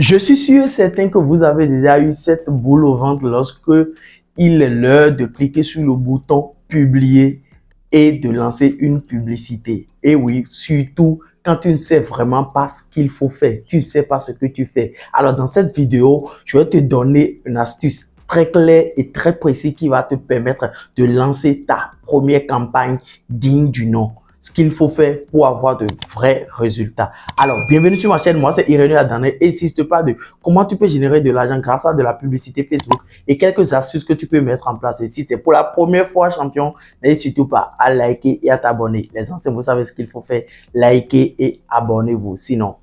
Je suis sûr et certain que vous avez déjà eu cette boule au ventre lorsque il est l'heure de cliquer sur le bouton publier et de lancer une publicité. Et oui, surtout quand tu ne sais vraiment pas ce qu'il faut faire, tu ne sais pas ce que tu fais. Alors dans cette vidéo, je vais te donner une astuce très claire et très précise qui va te permettre de lancer ta première campagne digne du nom. Ce qu'il faut faire pour avoir de vrais résultats. Alors, bienvenue sur ma chaîne. Moi, c'est Irénée Adane et ici, je te parle de comment tu peux générer de l'argent grâce à de la publicité Facebook et quelques astuces que tu peux mettre en place. Et si c'est pour la première fois, champion, n'hésite surtout pas à liker et à t'abonner. Les anciens, vous savez ce qu'il faut faire. Likez et abonnez-vous. Sinon,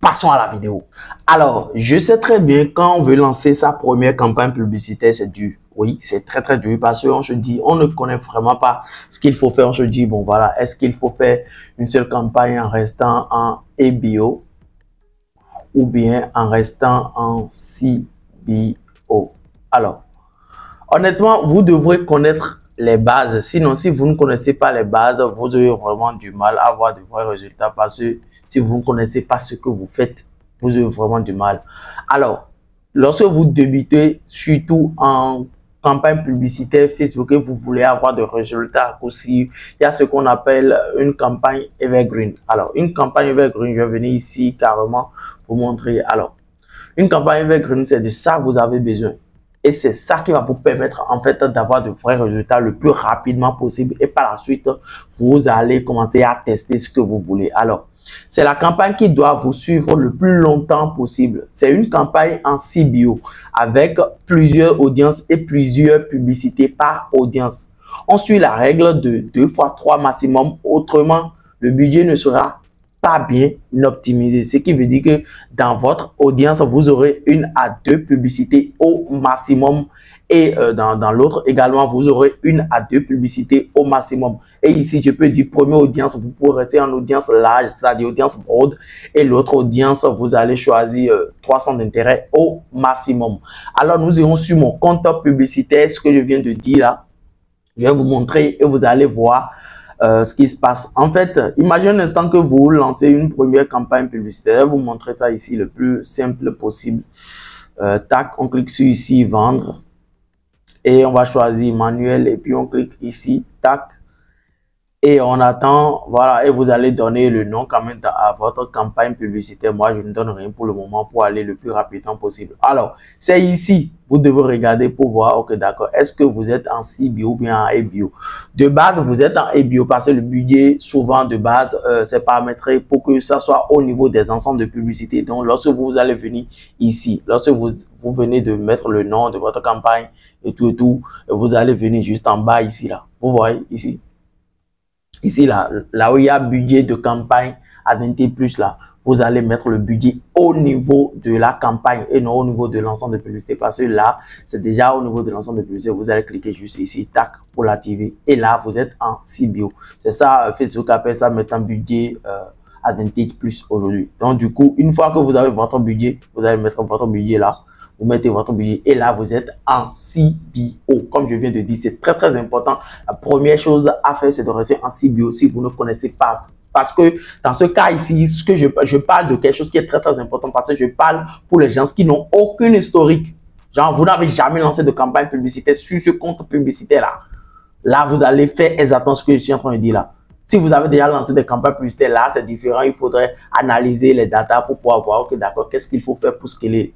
passons à la vidéo. Alors, je sais très bien quand on veut lancer sa première campagne publicitaire, c'est dur. Oui, c'est très dur parce qu'on se dit, on ne connaît vraiment pas ce qu'il faut faire. On se dit, bon voilà, est-ce qu'il faut faire une seule campagne en restant en EBO ou bien en restant en CBO? Alors, honnêtement, vous devrez connaître les bases. Sinon, si vous ne connaissez pas les bases, vous aurez vraiment du mal à avoir de vrais résultats parce que si vous ne connaissez pas ce que vous faites, vous aurez vraiment du mal. Alors, lorsque vous débutez, surtout en campagne publicitaire Facebook et vous voulez avoir des résultats aussi, il y a ce qu'on appelle une campagne evergreen. Alors, une campagne evergreen, je vais venir ici carrément vous montrer. Alors, une campagne evergreen, c'est de ça que vous avez besoin. Et c'est ça qui va vous permettre en fait d'avoir de vrais résultats le plus rapidement possible. Et par la suite, vous allez commencer à tester ce que vous voulez. Alors, c'est la campagne qui doit vous suivre le plus longtemps possible. C'est une campagne en CBO avec plusieurs audiences et plusieurs publicités par audience. On suit la règle de 2 fois 3 maximum. Autrement, le budget ne sera pas bien optimisé. Ce qui veut dire que dans votre audience, vous aurez 1 à 2 publicités au maximum. Et dans l'autre également, vous aurez 1 à 2 publicités au maximum. Et ici, je peux dire première audience, vous pourrez rester en audience large, c'est-à-dire audience broad. Et l'autre audience, vous allez choisir 300 d'intérêt au maximum. Alors, nous irons sur mon compte publicitaire, ce que je viens de dire là. Je vais vous montrer et vous allez voir ce qui se passe. En fait, imaginez un instant que vous lancez une première campagne publicitaire. Je vais vous montrer ça ici le plus simple possible. Tac, on clique sur ici, vendre. Et on va choisir manuel et puis on clique ici, tac. Et on attend, voilà, et vous allez donner le nom quand même à votre campagne publicitaire. Moi, je ne donne rien pour le moment pour aller le plus rapidement possible. Alors, c'est ici, vous devez regarder pour voir, ok, d'accord, est-ce que vous êtes en CBO ou bien en EBO? De base, vous êtes en EBO parce que le budget, souvent de base, c'est paramétré pour que ça soit au niveau des ensembles de publicité. Donc, lorsque vous allez venir ici, lorsque vous venez de mettre le nom de votre campagne et tout, vous allez venir juste en bas ici, là. Vous voyez ici. Ici, là où il y a budget de campagne à 20 plus, là, vous allez mettre le budget au niveau de la campagne et non au niveau de l'ensemble de publicité. Parce que là, c'est déjà au niveau de l'ensemble de publicité. Vous allez cliquer juste ici, tac, pour l'activer. Et là, vous êtes en CBO. C'est ça, Facebook appelle ça mettre un budget à 20 plus aujourd'hui. Donc, du coup, une fois que vous avez votre budget, vous allez mettre votre budget là. Vous mettez votre budget et là, vous êtes en CBO. Comme je viens de dire, c'est très important. La première chose à faire, c'est de rester en CBO si vous ne connaissez pas. Parce que dans ce cas ici, ce que je parle de quelque chose qui est très important parce que je parle pour les gens qui n'ont aucun historique. Genre, vous n'avez jamais lancé de campagne publicitaire sur ce compte publicitaire-là. Là, vous allez faire exactement ce que je suis en train de dire là. Si vous avez déjà lancé des campagnes publicitaires, là, c'est différent. Il faudrait analyser les datas pour pouvoir voir, ok, d'accord, qu'est-ce qu'il faut faire pour scaler.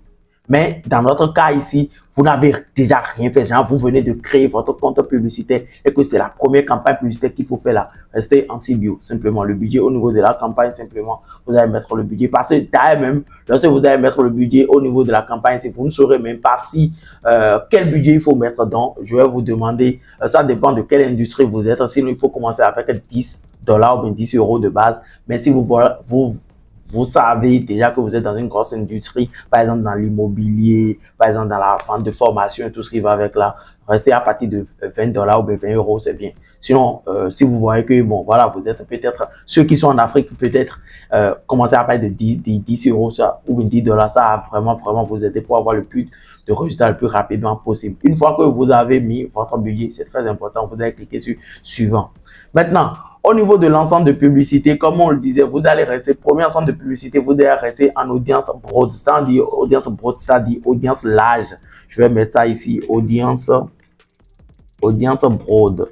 Mais dans notre cas ici, vous n'avez déjà rien fait. Genre, vous venez de créer votre compte publicitaire et que c'est la première campagne publicitaire qu'il faut faire là. Restez en CBO, simplement. Le budget au niveau de la campagne, simplement, vous allez mettre le budget. Parce que d'ailleurs même, lorsque vous allez mettre le budget au niveau de la campagne, vous ne saurez même pas si quel budget il faut mettre. Donc, je vais vous demander, ça dépend de quelle industrie vous êtes. Sinon, il faut commencer avec $10 ou bien 10 € de base. Mais si vous savez déjà que vous êtes dans une grosse industrie, par exemple dans l'immobilier, par exemple dans la vente de formation et tout ce qui va avec là, restez à partir de $20 ou bien 20 €, c'est bien. Sinon, si vous voyez que, bon, voilà, vous êtes peut-être, ceux qui sont en Afrique, peut-être, commencer à partir de 10 € ça, ou bien $10, ça va vraiment vous aider pour avoir le plus de résultats le plus rapidement possible. Une fois que vous avez mis votre budget, c'est très important, vous allez cliquer sur suivant. Maintenant, Au niveau de l'ensemble de publicité, comme on le disait, vous allez rester, premier ensemble de publicité, vous allez rester en audience broad. C'est-à-dire audience broad, c'est-à-dire audience large. Je vais mettre ça ici, audience broad.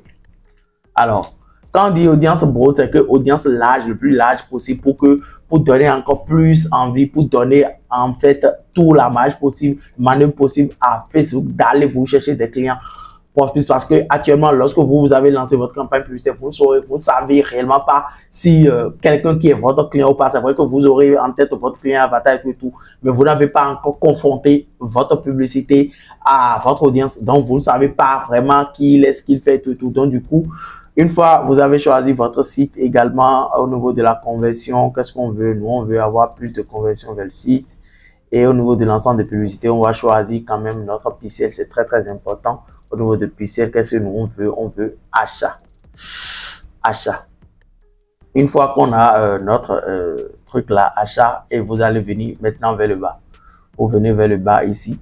Alors, quand on dit audience broad, c'est que audience large, le plus large possible pour donner encore plus envie, pour donner en fait tout la marge possible, manœuvre possible à Facebook d'aller vous chercher des clients. Parce que actuellement, lorsque vous avez lancé votre campagne publicitaire, vous savez réellement pas si quelqu'un qui est votre client ou pas. C'est vrai que vous aurez en tête votre client avatar et tout, mais vous n'avez pas encore confronté votre publicité à votre audience. Donc, vous ne savez pas vraiment qui il est, ce qu'il fait, tout. Donc, du coup, une fois vous avez choisi votre site également au niveau de la conversion, qu'est-ce qu'on veut? Nous, on veut avoir plus de conversion vers le site. Et au niveau de l'ensemble des publicités, on va choisir quand même notre pixel. C'est très, très important. Au niveau de pixel, qu'est-ce que nous on veut? On veut achat. Achat. Une fois qu'on a notre truc là, achat, et vous allez venir maintenant vers le bas. Vous venez vers le bas ici.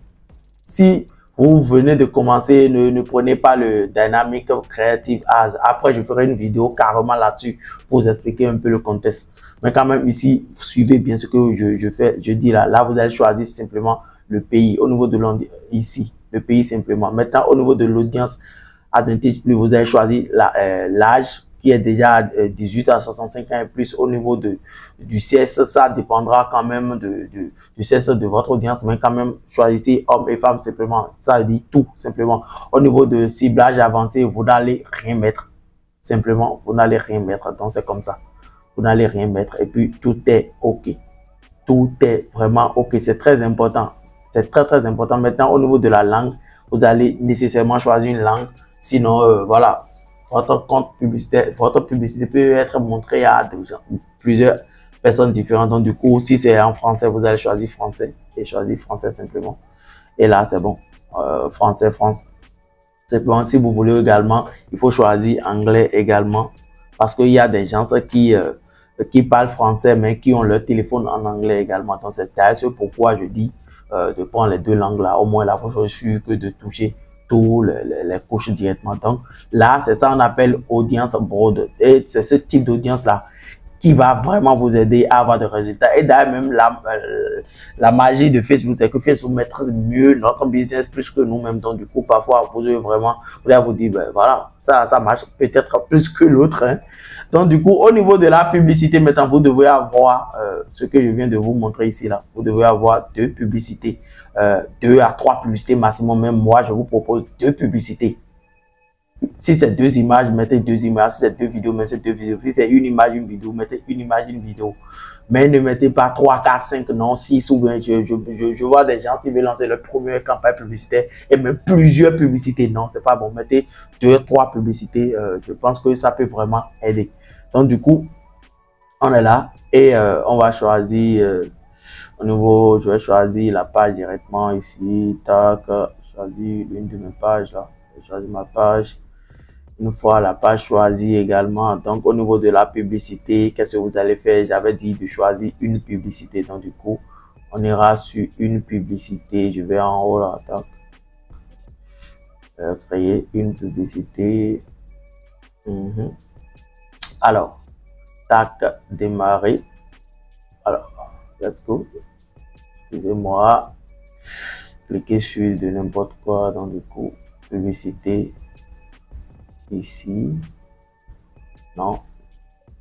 Si vous venez de commencer, ne prenez pas le Dynamic Creative Ads. Après, je ferai une vidéo carrément là-dessus pour vous expliquer un peu le contexte. Mais quand même ici, suivez bien ce que je fais. Je dis là, vous allez choisir simplement le pays. Au niveau de ici, le pays simplement. Maintenant, au niveau de l'audience Advantage Plus, vous allez choisir l'âge qui est déjà 18 à 65 ans et plus. Au niveau du CS, ça dépendra quand même du CS de votre audience, mais quand même choisissez hommes et femmes simplement. Ça dit tout simplement. Au niveau de ciblage avancé, vous n'allez rien mettre. Simplement, vous n'allez rien mettre. Donc, c'est comme ça. Vous n'allez rien mettre et puis tout est OK. Tout est vraiment OK. C'est très important. C'est très, très important. Maintenant, au niveau de la langue, vous allez nécessairement choisir une langue. Sinon, voilà. Votre compte publicitaire, votre publicité peut être montrée à plusieurs personnes différentes. Donc, du coup, si c'est en français, vous allez choisir français et choisir français simplement. Et là, c'est bon. Français, France. Simplement, si vous voulez également, il faut choisir anglais également. Parce qu'il y a des gens qui parlent français, mais qui ont leur téléphone en anglais également. Donc, c'est d'ailleurs pourquoi je dis de prendre les deux langues là. Au moins, là, vous serez sûr que de toucher tous les couches directement. Donc là, c'est ça qu'on appelle audience broad. Et c'est ce type d'audience là qui va vraiment vous aider à avoir des résultats. Et d'ailleurs, même la magie de Facebook, c'est que Facebook maîtrise mieux notre business plus que nous-mêmes. Donc, du coup, parfois, vous allez vraiment, vous dire, ben voilà, ça marche peut-être plus que l'autre. Hein. Donc, du coup, au niveau de la publicité, maintenant, vous devez avoir ce que je viens de vous montrer ici, là. Vous devez avoir deux publicités, 2 à 3 publicités maximum. Même moi, je vous propose 2 publicités. Si c'est 2 images, mettez 2 images. Si c'est 2 vidéos, mettez 2 vidéos. Si c'est une image, une vidéo, mettez une image, une vidéo. Mais ne mettez pas 3, 4, 5, non, 6 ou 20. Je vois des gens qui veulent lancer leur première campagne publicitaire et même plusieurs publicités. Non, c'est pas bon. Mettez 2, 3 publicités. Je pense que ça peut vraiment aider. Donc, du coup, on est là et on va choisir au niveau, je vais choisir la page directement ici. Tac, choisir l'une de mes pages là. Je vais choisir ma page. Une fois la page choisie également, donc au niveau de la publicité, qu'est-ce que vous allez faire? J'avais dit de choisir une publicité. Donc du coup, on ira sur une publicité. Je vais en haut là, tac. Créer une publicité. Alors, tac, démarrer. Alors, let's go. Excusez-moi. Cliquez sur de n'importe quoi. Donc du coup, publicité. Ici, non,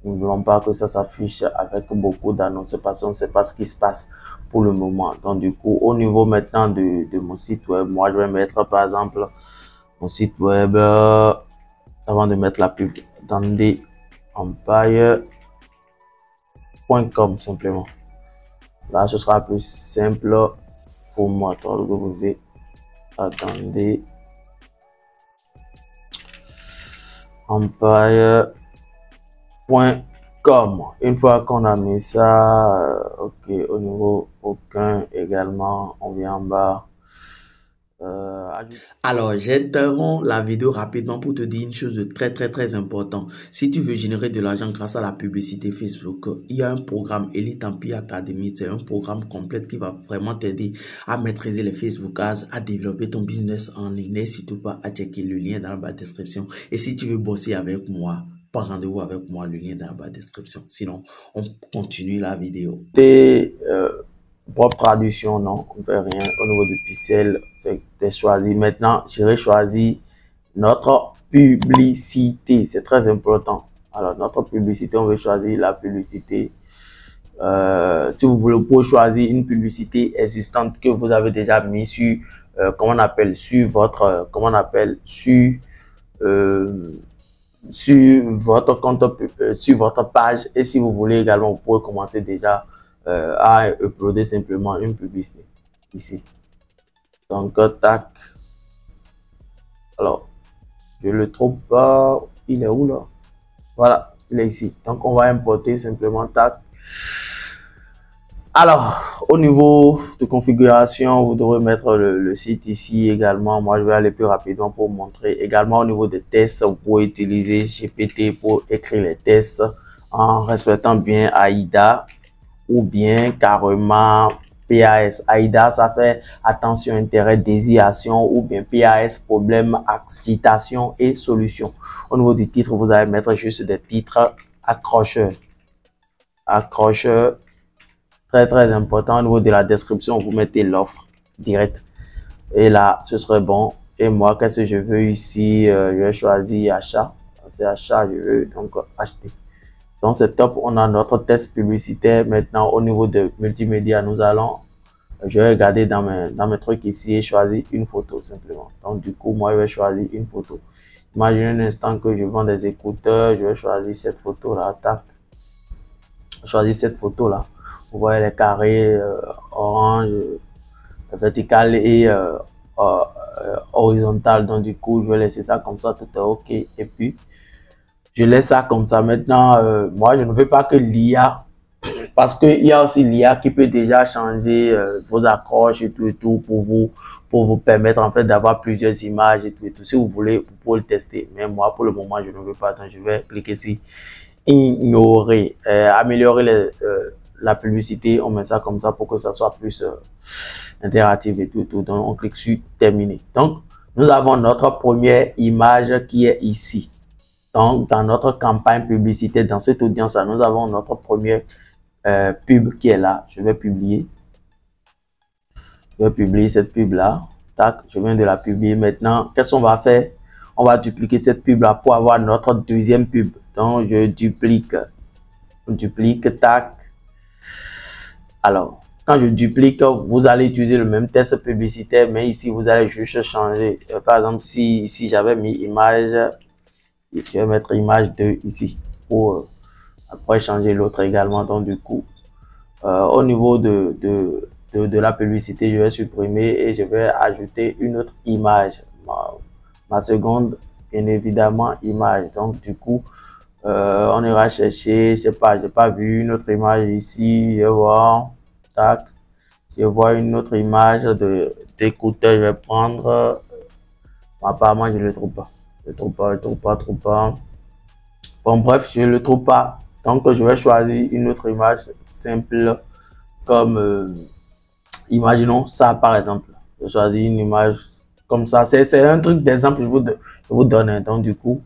nous ne voulons pas que ça s'affiche avec beaucoup d'annonces parce qu'on ne sait pas ce qui se passe pour le moment. Donc du coup, au niveau maintenant de mon site web, moi je vais mettre par exemple mon site web avant de mettre la pub empire.com simplement. Là, ce sera plus simple pour moi. www. Attendez. empire.com. Une fois qu'on a mis ça, ok, au niveau aucun également, on vient en bas. Alors, j'interromps la vidéo rapidement pour te dire une chose de très important. Si tu veux générer de l'argent grâce à la publicité Facebook, il y a un programme Elite Empire Academy. C'est un programme complet qui va vraiment t'aider à maîtriser les Facebook Ads, à développer ton business en ligne. N'hésite pas à checker le lien dans la description. Et si tu veux bosser avec moi, pas rendez-vous avec moi, le lien dans la description. Sinon, on continue la vidéo. C'est propre traduction, non, on ne fait rien. Au niveau du pixel, c'est choisi. Maintenant, j'irai choisir notre publicité. C'est très important. Alors, notre publicité, on veut choisir la publicité. Si vous voulez, vous pouvez choisir une publicité existante que vous avez déjà mis sur, comment on appelle, sur votre, comment on appelle, sur votre compte, sur votre page. Et si vous voulez également, vous pouvez commencer déjà à uploader simplement une publicité ici. Donc, tac. Alors, je le trouve pas. Il est où là? Voilà, il est ici. Donc, on va importer simplement, tac. Alors, au niveau de configuration, vous devrez mettre le site ici également. Moi, je vais aller plus rapidement pour vous montrer. Également, au niveau des tests, vous pouvez utiliser GPT pour écrire les tests en respectant bien AIDA ou bien carrément PAS. AIDA, ça fait attention, intérêt, désiration, ou bien PAS, problème, agitation et solution. Au niveau du titre, vous allez mettre juste des titres accrocheurs. Accrocheurs. Très important. Au niveau de la description, vous mettez l'offre directe et là ce serait bon. Et moi, qu'est-ce que je veux ici? Je vais choisir achat. C'est achat, je veux donc acheter. Donc c'est top. On a notre test publicitaire. Maintenant, au niveau de multimédia, nous allons, je vais regarder dans mes trucs ici et choisir une photo simplement. Donc du coup, moi je vais choisir une photo. Imaginez un instant que je vends des écouteurs. Je vais choisir cette photo là. Tac. Choisir cette photo là. Vous voyez les carrés orange, vertical et horizontal. Donc du coup, je vais laisser ça comme ça, tout est OK. Et puis, je laisse ça comme ça. Maintenant, moi, je ne veux pas que l'IA, parce qu'il y a aussi l'IA qui peut déjà changer vos accroches et tout pour vous permettre en fait d'avoir plusieurs images et tout. Si vous voulez, vous pouvez le tester. Mais moi, pour le moment, je ne veux pas. Donc, je vais cliquer ici, ignorer, améliorer la publicité, on met ça comme ça pour que ça soit plus interactif et tout. Donc, on clique sur terminer. Donc, nous avons notre première image qui est ici. Donc, dans notre campagne publicité, dans cette audience-là, nous avons notre première pub qui est là. Je vais publier. Je vais publier cette pub-là. Tac, je viens de la publier. Maintenant, qu'est-ce qu'on va faire? On va dupliquer cette pub-là pour avoir notre deuxième pub. Donc, je duplique. Tac. Alors, quand je duplique, vous allez utiliser le même test publicitaire, mais ici, vous allez juste changer. Par exemple, si j'avais mis image, je vais mettre image 2 ici pour après changer l'autre également. Donc, du coup, au niveau de la publicité, je vais supprimer et je vais ajouter une autre image. Ma seconde, bien évidemment, image. Donc, du coup, on ira chercher, je sais pas, j'ai pas vu une autre image ici, je vais voir, tac, je vois une autre image d'écouteur, je vais prendre, apparemment je le trouve pas, je le trouve pas. Bon bref, je le trouve pas, donc je vais choisir une autre image simple, comme, imaginons ça par exemple, je choisis une image comme ça, c'est un truc d'exemple, je vous donne, donc du coup,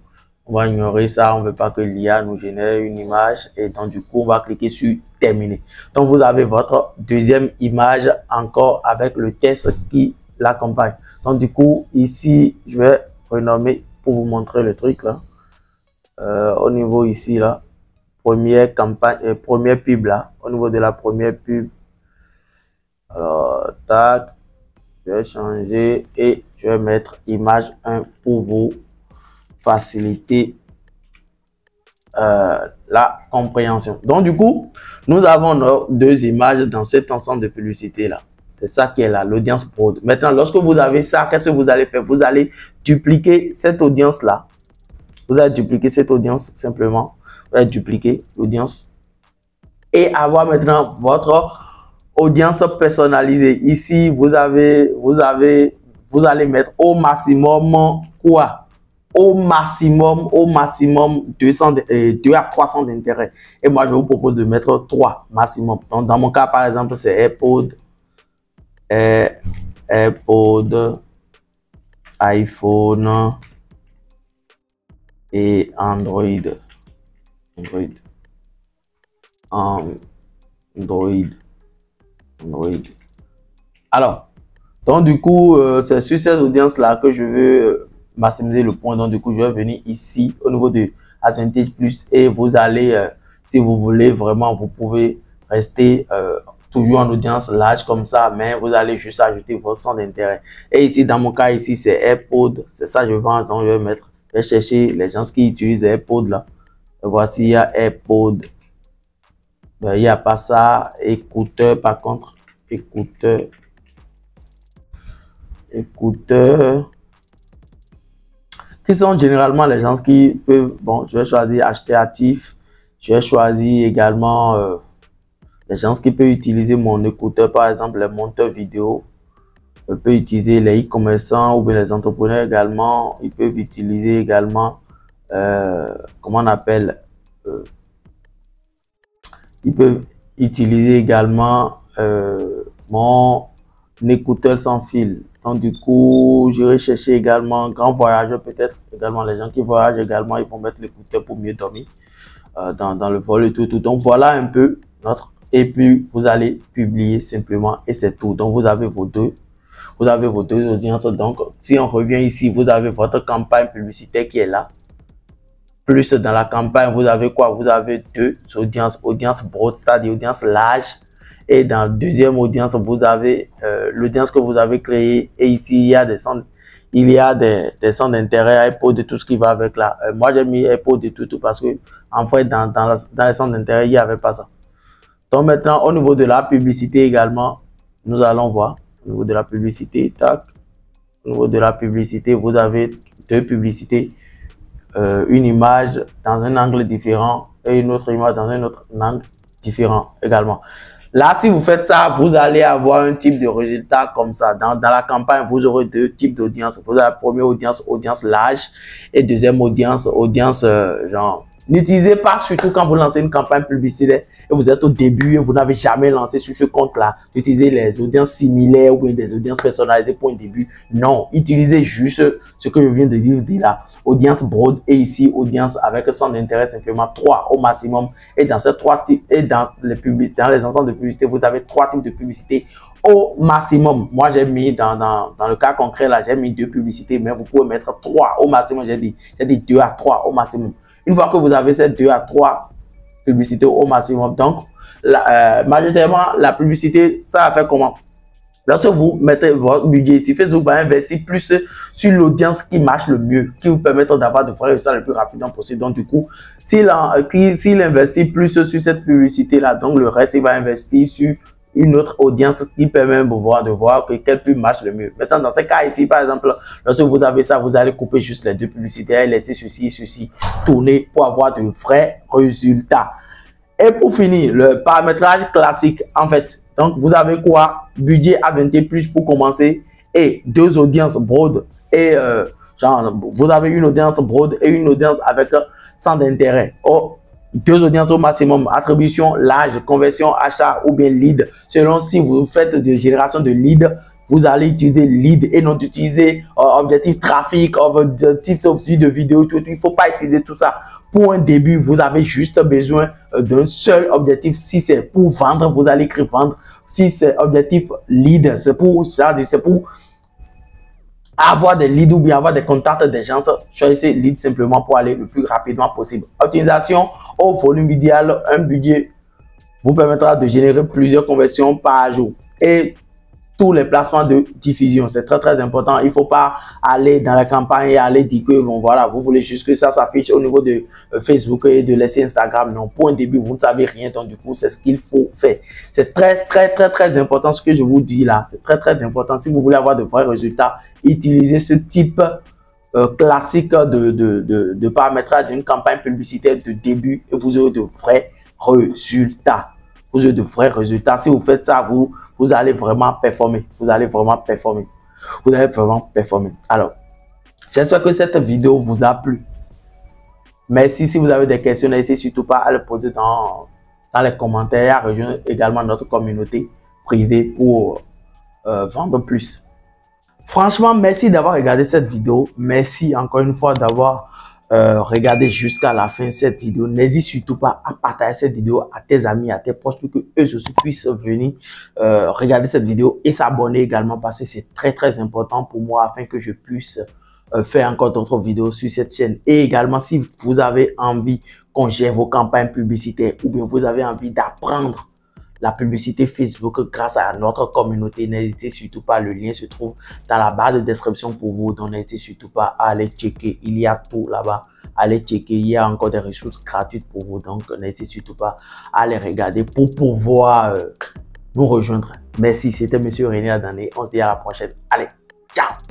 on va ignorer ça, on ne veut pas que l'IA nous génère une image et donc du coup, on va cliquer sur terminer. Donc, vous avez votre deuxième image encore avec le test qui l'accompagne. Donc, du coup, ici, je vais renommer pour vous montrer le truc là. Au niveau ici là, première campagne, première pub là, au niveau de la première pub. Alors, tac, je vais changer et je vais mettre image 1 pour vous faciliter la compréhension. Donc du coup, nous avons nos deux images dans cet ensemble de publicité là. C'est ça qui est là, l'audience prod. Maintenant, lorsque vous avez ça, qu'est-ce que vous allez faire? Vous allez dupliquer cette audience là. Vous allez dupliquer cette audience simplement. Vous allez dupliquer l'audience et avoir maintenant votre audience personnalisée. Ici, vous allez mettre au maximum quoi? Au maximum 2 à 300 d'intérêt. Et moi, je vous propose de mettre 3 maximum. Donc, dans mon cas, par exemple, c'est AirPod, iPhone et Android. Android. Android. Android. Alors, donc du coup, c'est sur ces audiences-là que je veux maximiser le point. Donc du coup, je vais venir ici au niveau de Advantage Plus et vous allez, si vous voulez vraiment, vous pouvez rester toujours en audience large comme ça, mais vous allez juste ajouter votre centre d'intérêt. Et ici, dans mon cas, ici, c'est AirPod. C'est ça que je vends. Donc, je vais mettre, je vais chercher les gens qui utilisent AirPod là. Et voici, il y a AirPod. Ben, il n'y a pas ça. Écouteur, par contre, écouteur. Écouteurs, qui sont généralement les gens qui peuvent, bon, je vais choisir acheter actif, je vais choisir également les gens qui peuvent utiliser mon écouteur, par exemple les monteurs vidéo, peuvent utiliser les e-commerçants ou bien les entrepreneurs également, ils peuvent utiliser également, comment on appelle, ils peuvent utiliser également mon écouteur sans fil. Donc, du coup, je vais chercher également grand voyageur, peut-être également les gens qui voyagent également, ils vont mettre l'écouteur pour mieux dormir dans le vol et tout. Donc, voilà un peu notre. Et puis, vous allez publier simplement et c'est tout. Donc, vous avez vos deux audiences. Donc, si on revient ici, vous avez votre campagne publicitaire qui est là. Plus dans la campagne, vous avez quoi? Vous avez deux audiences, audience broad, c'est-à-dire audience large. Et dans la deuxième audience, vous avez l'audience que vous avez créée. Et ici, il y a des centres d'intérêt, AirPod, de tout ce qui va avec là. Moi, j'ai mis AirPod de tout parce que, en fait, dans les centres d'intérêt, il n'y avait pas ça. Donc, maintenant, au niveau de la publicité également, nous allons voir. Au niveau de la publicité, tac. Au niveau de la publicité, vous avez deux publicités. Une image dans un angle différent et une autre image dans un autre angle différent également. Là, si vous faites ça, vous allez avoir un type de résultat comme ça. Dans la campagne, vous aurez deux types d'audience. Vous avez la première audience, audience large, et deuxième audience, genre. N'utilisez pas, surtout quand vous lancez une campagne publicitaire et vous êtes au début et vous n'avez jamais lancé sur ce compte-là, d'utiliser les audiences similaires ou bien des audiences personnalisées pour un début. Non, utilisez juste ce que je viens de dire là. Audience broad et ici, audience avec centre d'intérêt simplement 3 au maximum. Et dans ces 3 types, et dans les ensembles de publicité, vous avez 3 types de publicité au maximum. Moi, j'ai mis dans le cas concret là, j'ai mis 2 publicités, mais vous pouvez mettre 3 au maximum. J'ai dit 2 à 3 au maximum. Une fois que vous avez ces 2 à 3 publicités au maximum, donc majoritairement la publicité, ça va faire comment? Lorsque vous mettez votre budget ici, Facebook va investir plus sur l'audience qui marche le mieux, qui vous permettra d'avoir de vrais résultats le plus rapidement possible. Donc, du coup, s'il investit plus sur cette publicité-là, donc le reste, il va investir sur une autre audience qui permet de voir quelle pub marche le mieux. Maintenant, dans ce cas ici, par exemple, lorsque vous avez ça, vous allez couper juste les 2 publicités et laisser ceci tourner pour avoir de vrais résultats. Et pour finir, le paramétrage classique, en fait, donc vous avez quoi? Budget A20+ pour commencer et 2 audiences broad et genre, vous avez une audience broad et une audience avec centre d'intérêt. 2 audiences au maximum, attribution, large, conversion, achat ou bien lead. Selon si vous faites de génération de lead, vous allez utiliser lead et non utiliser objectif trafic, objectif de vidéo, tout. Il ne faut pas utiliser tout ça. Pour un début, vous avez juste besoin d'un seul objectif. Si c'est pour vendre, vous allez écrire vendre. Si c'est objectif lead, c'est pour avoir des leads ou bien avoir des contacts des gens, choisissez lead simplement pour aller le plus rapidement possible. Optimisation au volume idéal, un budget vous permettra de générer plusieurs conversions par jour. Et tous les placements de diffusion, c'est très important. Il ne faut pas aller dans la campagne et aller dire que bon, voilà, vous voulez juste que ça s'affiche au niveau de Facebook et de laisser Instagram. Non, pour un début, vous ne savez rien. Donc, du coup, c'est ce qu'il faut faire. C'est très important ce que je vous dis là. C'est très important. Si vous voulez avoir de vrais résultats, utilisez ce type classique de paramétrage d'une campagne publicitaire de début et vous aurez de vrais résultats. Vous aurez de vrais résultats. Si vous faites ça, vous allez vraiment performer. Vous allez vraiment performer. Vous allez vraiment performer. Alors, j'espère que cette vidéo vous a plu. Merci. Si vous avez des questions, n'hésitez surtout pas à les poser dans les commentaires et à rejoindre également notre communauté privée pour vendre plus. Franchement, merci d'avoir regardé cette vidéo. Merci encore une fois d'avoir regardé jusqu'à la fin cette vidéo. N'hésite surtout pas à partager cette vidéo à tes amis, à tes proches pour que eux aussi puissent venir regarder cette vidéo et s'abonner également parce que c'est très important pour moi afin que je puisse faire encore d'autres vidéos sur cette chaîne. Et également, si vous avez envie qu'on gère vos campagnes publicitaires ou bien vous avez envie d'apprendre la publicité Facebook grâce à notre communauté, n'hésitez surtout pas, le lien se trouve dans la barre de description pour vous, donc n'hésitez surtout pas à aller checker, il y a tout là-bas, allez checker, il y a encore des ressources gratuites pour vous, donc n'hésitez surtout pas à les regarder pour pouvoir nous rejoindre. Merci, c'était Monsieur René Adané, on se dit à la prochaine, allez, ciao!